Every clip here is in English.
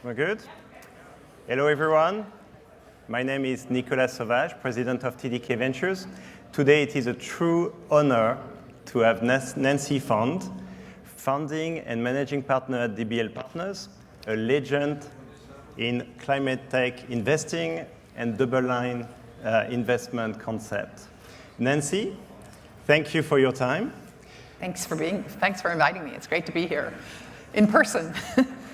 We're good? Hello, everyone. My name is Nicolas Sauvage, president of TDK Ventures. Today, it is a true honor to have Nancy Fond, founding and managing partner at DBL Partners, a legend in climate tech investing and double line investment concept. Nancy, thank you for your time. Thanks for inviting me. It's great to be here in person.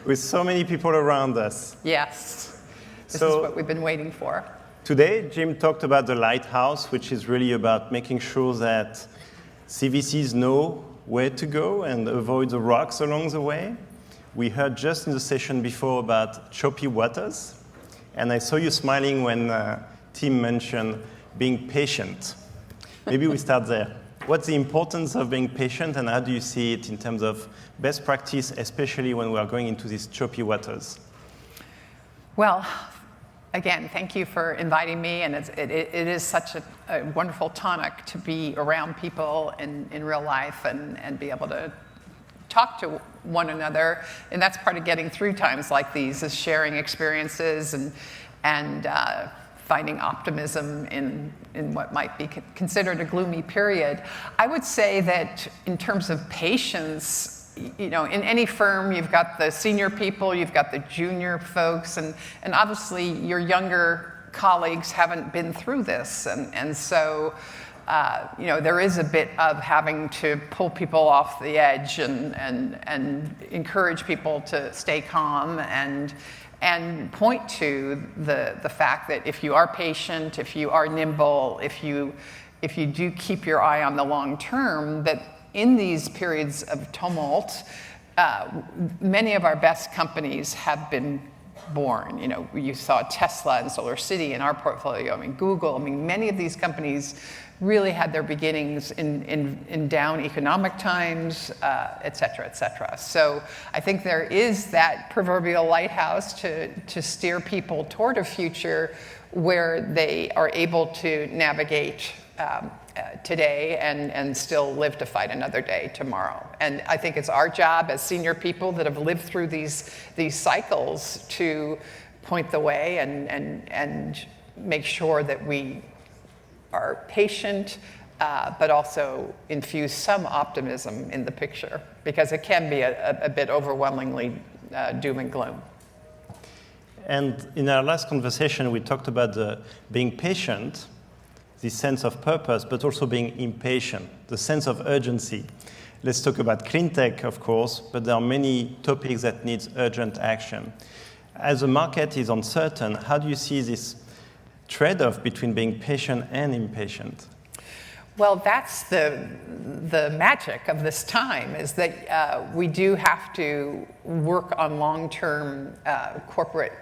With so many people around us. Yes, this is what we've been waiting for. Today, Jim talked about the lighthouse, which is really about making sure that CVCs know where to go and avoid the rocks along the way. We heard just in the session before about choppy waters, and I saw you smiling when Tim mentioned being patient. Maybe we start there. What's the importance of being patient, and how do you see it in terms of best practice, especially when we are going into these choppy waters? Well, again, thank you for inviting me, and it is such a wonderful tonic to be around people in real life and be able to talk to one another. And that's part of getting through times like these, is sharing experiences and finding optimism in what might be considered a gloomy period. I would say that in terms of patience, in any firm, you've got the senior people, you've got the junior folks, and obviously your younger colleagues haven't been through this. And so, there is a bit of having to pull people off the edge and encourage people to stay calm and point to the fact that if you are patient, if you are nimble, if you do keep your eye on the long term, that in these periods of tumult, many of our best companies have been born. You saw Tesla and SolarCity in our portfolio. Google. Many of these companies really had their beginnings in down economic times, et cetera, et cetera. So I think there is that proverbial lighthouse to steer people toward a future where they are able to navigate today and still live to fight another day tomorrow. And I think it's our job as senior people that have lived through these cycles to point the way and make sure that we are patient, but also infuse some optimism in the picture, because it can be a bit overwhelmingly doom and gloom. And in our last conversation, we talked about being patient, the sense of purpose, but also being impatient, the sense of urgency. Let's talk about clean tech, of course, but there are many topics that need urgent action. As the market is uncertain, how do you see this trade-off between being patient and impatient? Well, that's the magic of this time, is that we do have to work on long-term corporate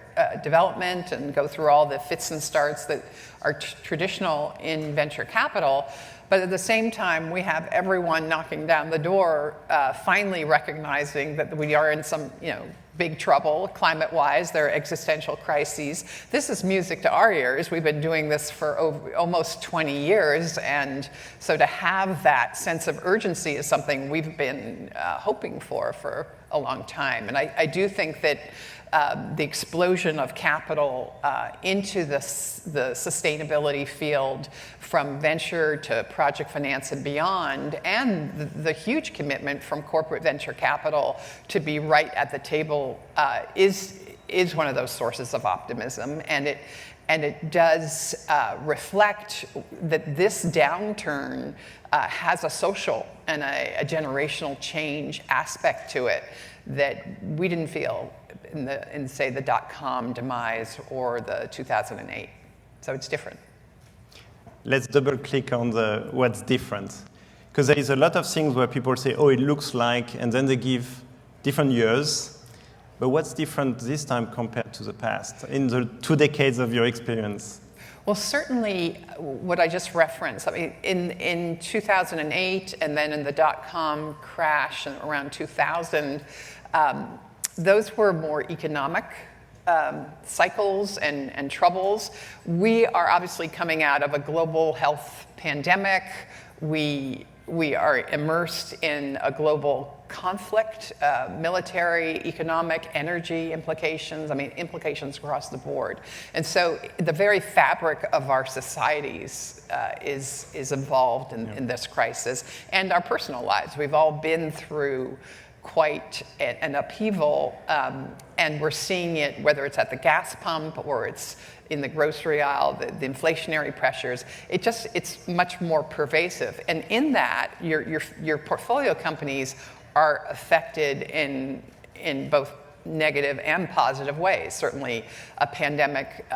development and go through all the fits and starts that are traditional in venture capital. But at the same time, we have everyone knocking down the door, finally recognizing that we are in some, big trouble climate-wise. There are existential crises. This is music to our ears. We've been doing this for almost 20 years, and so to have that sense of urgency is something we've been hoping for a long time. And I do think that the explosion of capital into the sustainability field, from venture to project finance and beyond, and the huge commitment from corporate venture capital to be right at the table is one of those sources of optimism. And it does reflect that this downturn has a social and a generational change aspect to it that we didn't feel in say the dot-com demise or the 2008. So it's different. Let's double click on what's different, because there is a lot of things where people say, oh, it looks like, and then they give different years. But what's different this time compared to the past, in the 2 decades of your experience? Well, certainly what I just referenced, in 2008 and then in the dot-com crash around 2000, those were more economic cycles and troubles. We are obviously coming out of a global health pandemic. We we are immersed in a global conflict, military, economic, energy implications, implications across the board. And so the very fabric of our societies is involved in this crisis, and our personal lives. We've all been through quite an upheaval, and we're seeing it, whether it's at the gas pump or it's in the grocery aisle, the inflationary pressures. It's much more pervasive. And in that, your portfolio companies are affected in both negative and positive ways. Certainly, a pandemic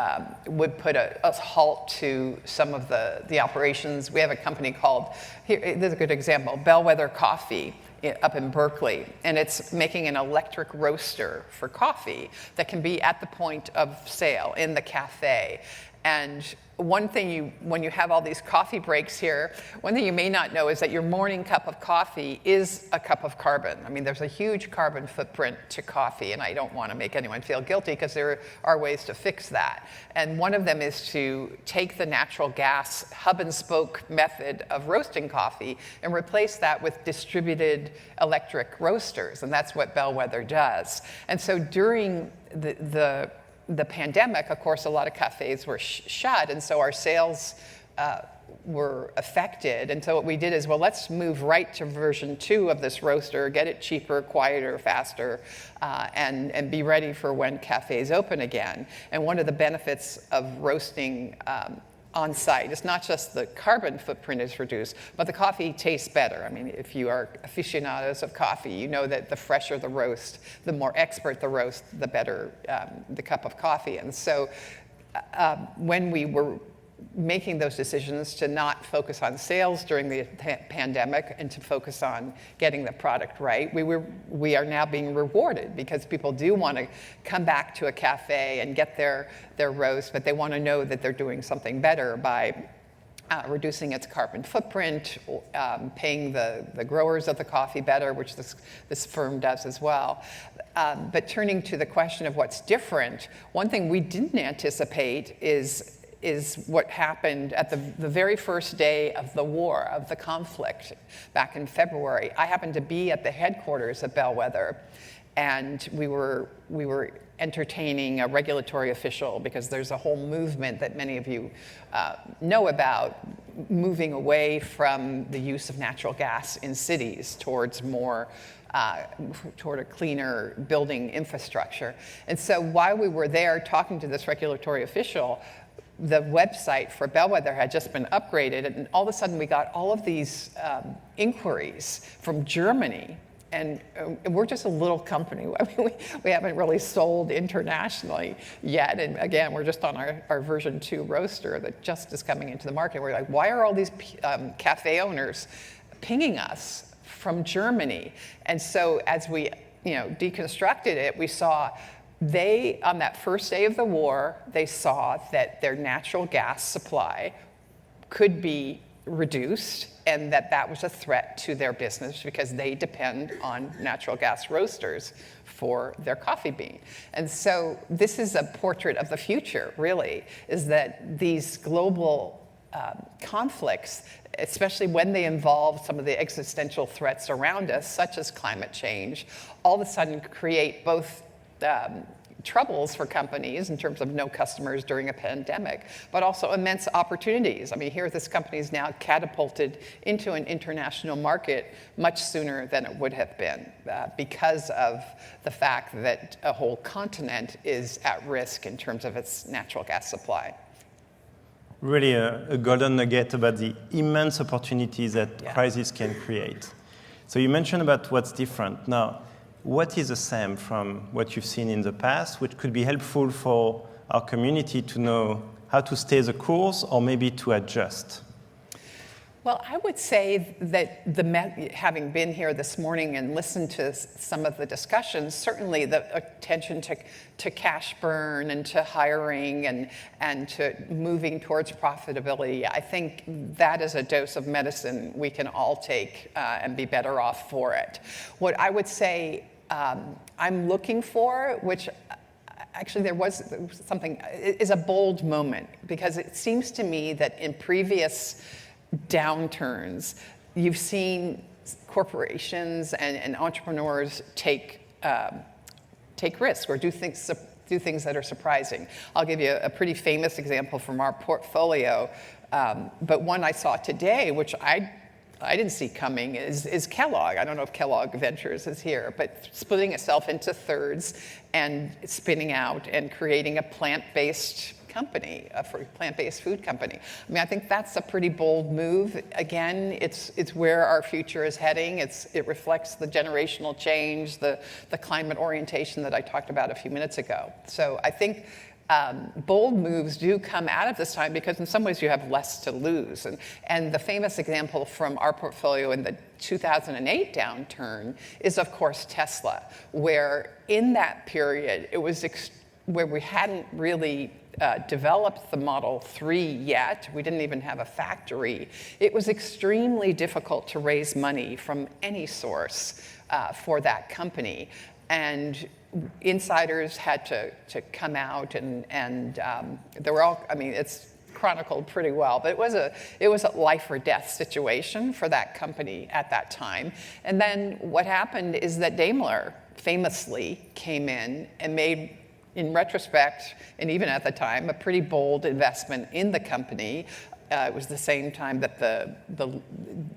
would put a halt to some of the operations. We have a company called, there's a good example, Bellwether Coffee up in Berkeley, and it's making an electric roaster for coffee that can be at the point of sale in the cafe. And one thing when you have all these coffee breaks here, one thing you may not know is that your morning cup of coffee is a cup of carbon. There's a huge carbon footprint to coffee, and I don't want to make anyone feel guilty because there are ways to fix that. And one of them is to take the natural gas hub and spoke method of roasting coffee and replace that with distributed electric roasters, and that's what Bellwether does. And so during the pandemic, of course, a lot of cafes were shut, and so our sales were affected. And so what we did is, well, let's move right to version 2 of this roaster, get it cheaper, quieter, faster, and be ready for when cafes open again. And one of the benefits of roasting on site, it's not just the carbon footprint is reduced, but the coffee tastes better. If you are aficionados of coffee, you know that the fresher the roast, the more expert the roast, the better the cup of coffee. And so when we were making those decisions to not focus on sales during the pandemic and to focus on getting the product right, we are now being rewarded because people do want to come back to a cafe and get their roast, but they want to know that they're doing something better by reducing its carbon footprint, paying the growers of the coffee better, which this firm does as well. But turning to the question of what's different, one thing we didn't anticipate is what happened at the very first day of the war, of the conflict back in February. I happened to be at the headquarters of Bellwether, and we were entertaining a regulatory official because there's a whole movement that many of you know about, moving away from the use of natural gas in cities towards toward a cleaner building infrastructure. And so while we were there talking to this regulatory official, the website for Bellwether had just been upgraded, and all of a sudden we got all of these inquiries from Germany, and we're just a little company. We haven't really sold internationally yet, and again, we're just on our version 2 roaster that just is coming into the market. We're like, why are all these cafe owners pinging us from Germany? And so as we deconstructed it, we saw on that first day of the war, they saw that their natural gas supply could be reduced and that was a threat to their business because they depend on natural gas roasters for their coffee bean. And so this is a portrait of the future, really, is that these global conflicts, especially when they involve some of the existential threats around us, such as climate change, all of a sudden create both troubles for companies in terms of no customers during a pandemic, but also immense opportunities. Here this company is now catapulted into an international market much sooner than it would have been because of the fact that a whole continent is at risk in terms of its natural gas supply. Really a golden nugget about the immense opportunities that crisis can create. So you mentioned about what's different. Now, what is the same from what you've seen in the past, which could be helpful for our community to know how to stay the course or maybe to adjust? Well, I would say that having been here this morning and listened to some of the discussions, certainly the attention to cash burn and to hiring and to moving towards profitability, I think that is a dose of medicine we can all take and be better off for it. What I would say I'm looking for, which actually there was something, is a bold moment, because it seems to me that in previous downturns, you've seen corporations and entrepreneurs take risks or do things that are surprising. I'll give you a pretty famous example from our portfolio, but one I saw today, which I didn't see coming, is Kellogg. I don't know if Kellogg Ventures is here, but splitting itself into thirds and spinning out and creating a plant-based company, for plant-based food company. I mean, I think that's a pretty bold move. Again, it's where our future is heading. It reflects the generational change, the climate orientation that I talked about a few minutes ago. So I think bold moves do come out of this time because in some ways you have less to lose. And the famous example from our portfolio in the 2008 downturn is, of course, Tesla, where in that period it was where we hadn't really developed the Model 3 yet. We didn't even have a factory. It was extremely difficult to raise money from any source for that company. And insiders had to come out and there were all, I mean, it's chronicled pretty well, but it was a life or death situation for that company at that time. And then what happened is that Daimler famously came in and made, in retrospect, and even at the time, a pretty bold investment in the company. It was the same time that the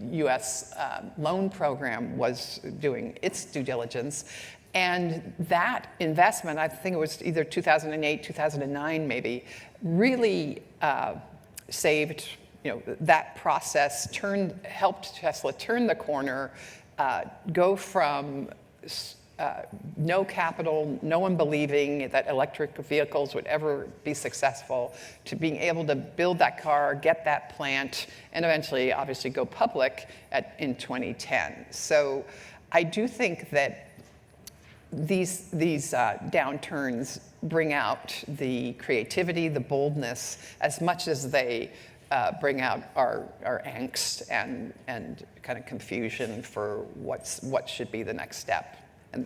U.S. loan program was doing its due diligence. And that investment, I think it was either 2008, 2009 maybe, really saved, that process, helped Tesla turn the corner, go from no capital, no one believing that electric vehicles would ever be successful, to being able to build that car, get that plant, and eventually, obviously, go public in 2010. So I do think that these downturns bring out the creativity, the boldness, as much as they bring out our angst and kind of confusion for what should be the next step.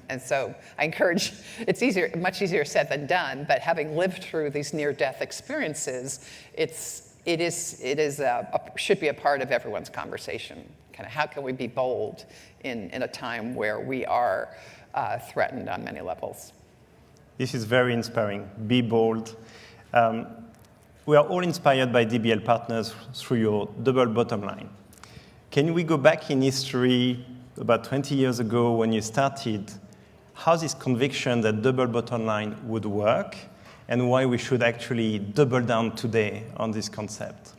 And so I encourage, it's much easier said than done, but having lived through these near-death experiences, it should be a part of everyone's conversation. Kind of how can we be bold in a time where we are threatened on many levels? This is very inspiring. Be bold. We are all inspired by DBL Partners through your double bottom line. Can we go back in history about 20 years ago when you started, how this conviction that double bottom line would work and why we should actually double down today on this concept?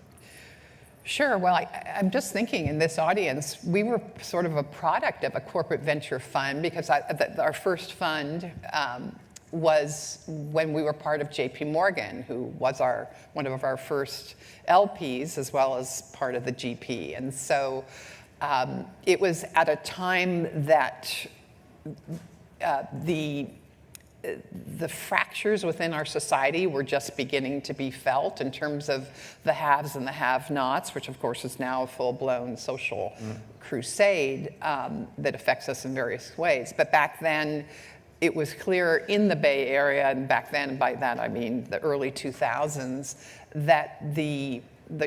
Sure. Well, I'm just thinking in this audience, we were sort of a product of a corporate venture fund because our first fund was when we were part of JP Morgan, who was one of our first LPs as well as part of the GP. And so it was at a time that the fractures within our society were just beginning to be felt in terms of the haves and the have-nots, which of course is now a full-blown social crusade that affects us in various ways. But back then, it was clear in the Bay Area, and back then, by that I mean the early 2000s, that the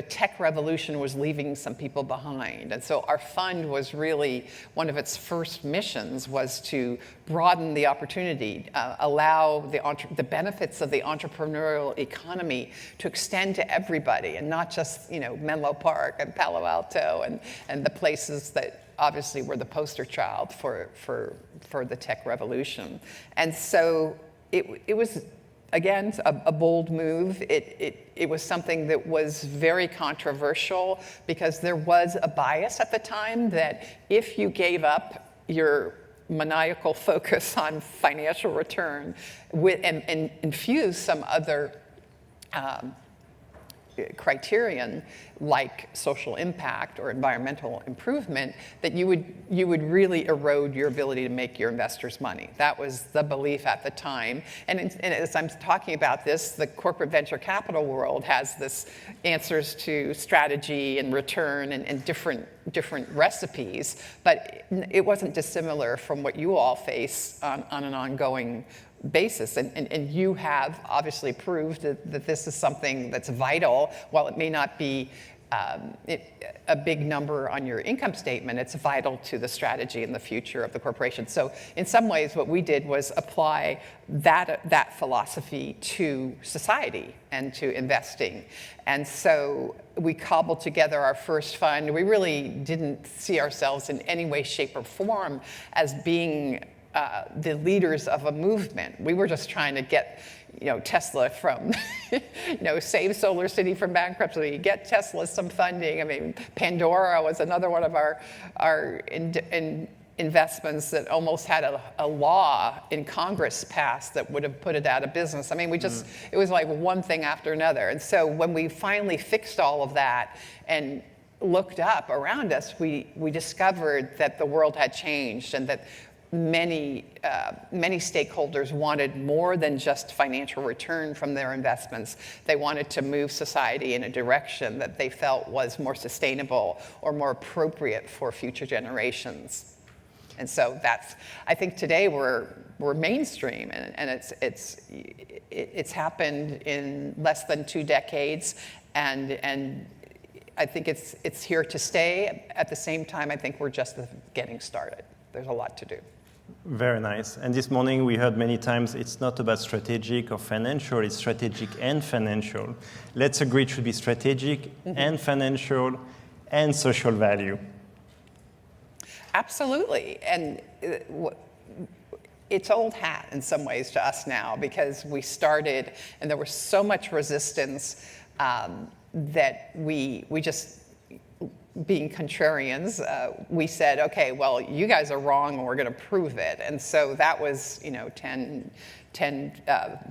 tech revolution was leaving some people behind. And so our fund was really, one of its first missions was to broaden the opportunity, allow the benefits of the entrepreneurial economy to extend to everybody, and not just Menlo Park and Palo Alto and the places that obviously were the poster child for the tech revolution. And so it was, again, a bold move. It was something that was very controversial because there was a bias at the time that if you gave up your maniacal focus on financial return and infused some other criterion like social impact or environmental improvement, that you would really erode your ability to make your investors money. That was the belief at the time. And as I'm talking about this, the corporate venture capital world has this answers to strategy and return and different recipes, but it wasn't dissimilar from what you all face on an ongoing basis. And you have obviously proved that this is something that's vital. While it may not be a big number on your income statement. It's vital to the strategy and the future of the corporation. So in some ways, what we did was apply that philosophy to society and to investing. And so we cobbled together our first fund. We really didn't see ourselves in any way, shape, or form as being the leaders of a movement. We were just trying to get Tesla from, save Solar City from bankruptcy, get Tesla some funding. I mean, Pandora was another one of our investments that almost had a law in Congress passed that would have put it out of business. I mean, it was like one thing after another. And so when we finally fixed all of that and looked up around us, we discovered that the world had changed and that many stakeholders wanted more than just financial return from their investments. They wanted to move society in a direction that they felt was more sustainable or more appropriate for future generations. And so I think today we're mainstream, and it's happened in less than 2 decades, and I think it's here to stay. At the same time, I think we're just getting started. There's a lot to do. Very nice. And this morning we heard many times it's not about strategic or financial, it's strategic and financial. Let's agree it should be strategic and financial and social value. Absolutely. And it's old hat in some ways to us now, because we started and there was so much resistance that we just, being contrarians, we said, okay, well, you guys are wrong and we're going to prove it. And so that was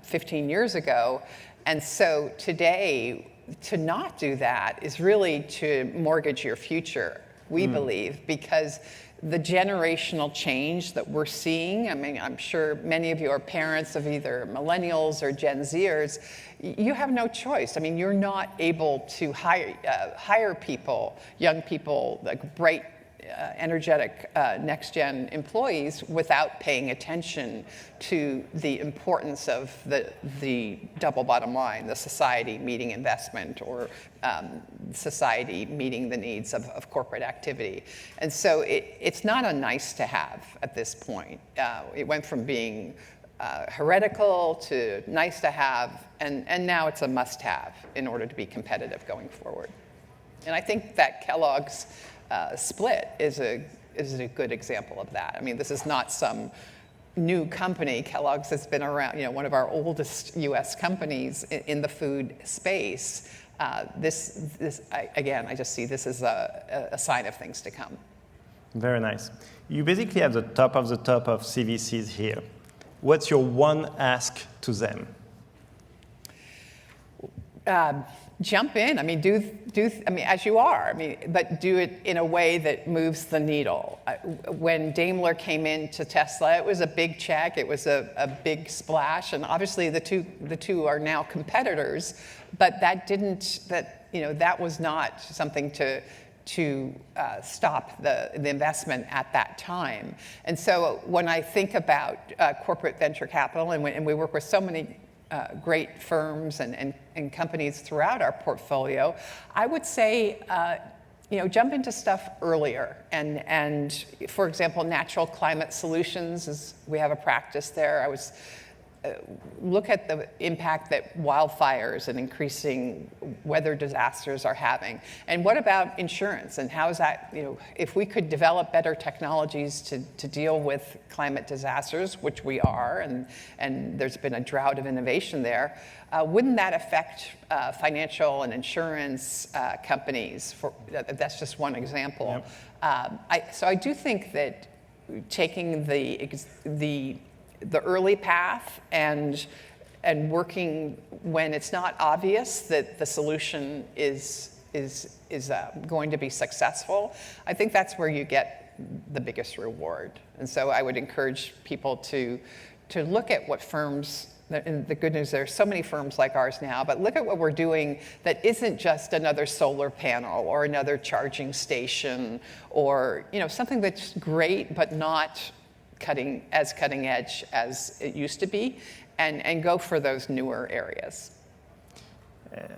15 years ago. And so today, to not do that is really to mortgage your future, we believe, because the generational change that we're seeing, I mean, I'm sure many of you are parents of either millennials or Gen Zers. You have no choice. I mean, you're not able to hire people, young people, like bright, energetic next-gen employees without paying attention to the importance of the double bottom line, the society meeting investment, or society meeting the needs of corporate activity. And so it's not a nice to have at this point. It went from being heretical to nice to have, and now it's a must have in order to be competitive going forward. And I think that Kellogg's split is a good example of that. I mean, this is not some new company. Kellogg's has been around, one of our oldest U.S. companies in the food space. I just see this as a sign of things to come. Very nice. You basically have the top of CVCs here. What's your one ask to them? Jump in. I mean, as you are. I mean, but do it in a way that moves the needle. When Daimler came into Tesla, it was a big check. It was a big splash, and obviously the two are now competitors. But that was not something to stop the investment at that time. And so when I think about corporate venture capital, and we work with so many great firms and companies throughout our portfolio, I would say, jump into stuff earlier. And for example, natural climate solutions we have a practice there. Look at the impact that wildfires and increasing weather disasters are having. And what about insurance? And how is that, if we could develop better technologies to deal with climate disasters, which we are, and there's been a drought of innovation there, wouldn't that affect financial and insurance companies? That's just one example. Yep. So I do think that taking the early path and working when it's not obvious that the solution is going to be successful, I think that's where you get the biggest reward. And so I would encourage people to look at what firms, and the good news, there are so many firms like ours now, but look at what we're doing that isn't just another solar panel or another charging station or something that's great but not cutting edge as it used to be, and go for those newer areas.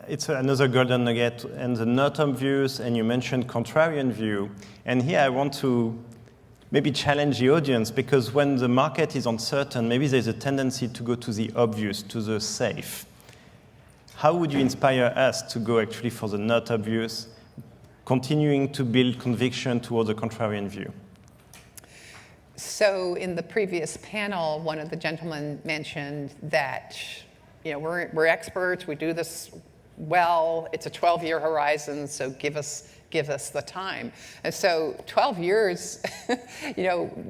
it's another golden nugget, and the not obvious, and you mentioned contrarian view. And here I want to maybe challenge the audience, because when the market is uncertain, maybe there's a tendency to go to the obvious, to the safe. How would you inspire us to go actually for the not obvious, continuing to build conviction towards a contrarian view? So in the previous panel, one of the gentlemen mentioned that we're experts, we do this well, it's a 12-year horizon, so give us the time. And so 12 years,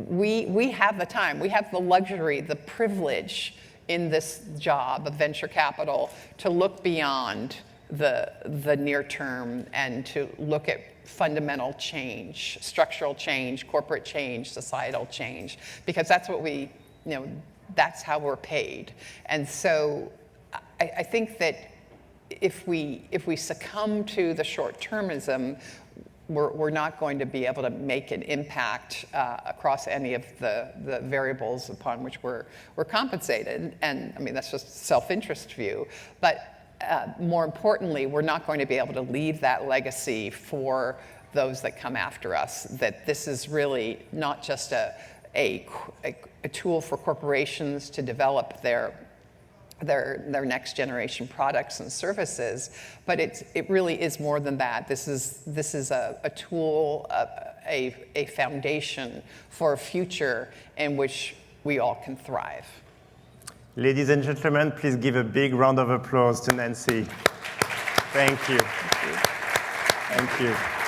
we have the time, we have the luxury, the privilege in this job of venture capital to look beyond the near term and to look at fundamental change, structural change, corporate change, societal change, because that's what that's how we're paid. And so I think that if we succumb to the short-termism, we're not going to be able to make an impact across any of the variables upon which we're compensated. And I mean, that's just a self-interest view. But more importantly, we're not going to be able to leave that legacy for those that come after us, that this is really not just a tool for corporations to develop their next generation products and services, but it really is more than that. This is a tool, a foundation for a future in which we all can thrive. Ladies and gentlemen, please give a big round of applause to Nancy. Thank you. Thank you.